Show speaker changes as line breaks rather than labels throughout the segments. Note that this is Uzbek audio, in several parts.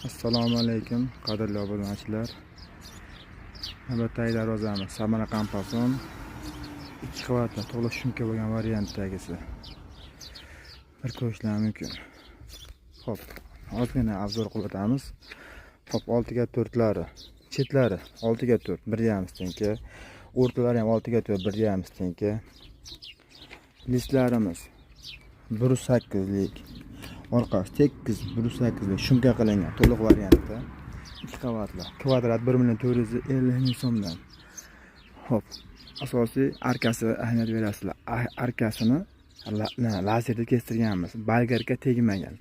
Assalomu alaykum qadrli obunachilar. Navbatdagi darvozamiz Samarqand Pason 2 qavatli to'liq shumka bo'lgan variantdagisi. Bir ko'rishlar mumkin. Xo'p, ozgina obzor qilib o'tamiz. Xo'p, 6x4lari, chetlari 6x4 1.5 tenka, o'rtalari ham 6x4 1.5 tenka. Listlarimiz 1.8lik, orqasi tekis 1.8lik shumka qilingan to'liq variantda. 2 qavatli, kvadrat 1.450 ming so'mdan. Xo'p, asosiy arkasi ahamiyat berasizlar. Arkasini lazerda kestirganmiz. Bolgarga tegmagan.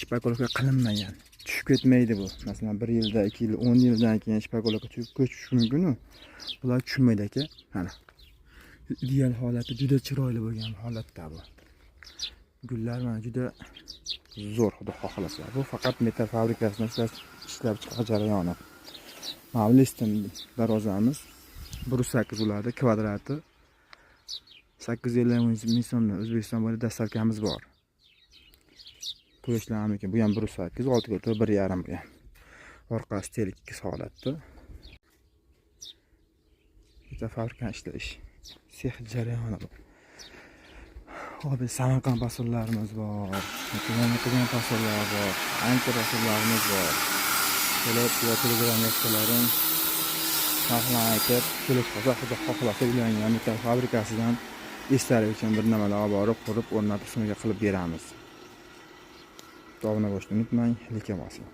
Shpakolka qilinmagan. Tushib ketmaydi bu. Masalan, 1 yilda, 2 yil, 10 yildan keyin shpakolka tushishi mumkin-ku. Bular tushmaydi aka. Mana. Ideal holati juda chiroyli bo'lgan holatda bu. Gullar mana juda zo'r, xudo xohlasa. Bu faqat metal fabrikasidan ishlab chiqarish jarayoni. Mavlistim darvozamiz 1.8 ularda kvadrati 850 ming so'mdan O'zbekiston bo'ylab dastavkamiz bor. Ko'rishlar mumkin. Bu ham 1.8, 6x4 1.5 bu ham. Orqasi tekis holatda. Bitta fabrika ishlash. Sex jarayoni bu. Hozir Samarqand pasollarimiz bor. Qilgan pasollar bor. Ancha pasollarimiz bor. Kelib, Telegram yozsalaring narxlarni aytib, kelib xudo xohlasa ulangan metal fabrikasidan esdalik uchun bir nimalar olib borib, qurib, o'rnatib, sumga qilib beramiz. Davomini bosishni unutmang, like bosing.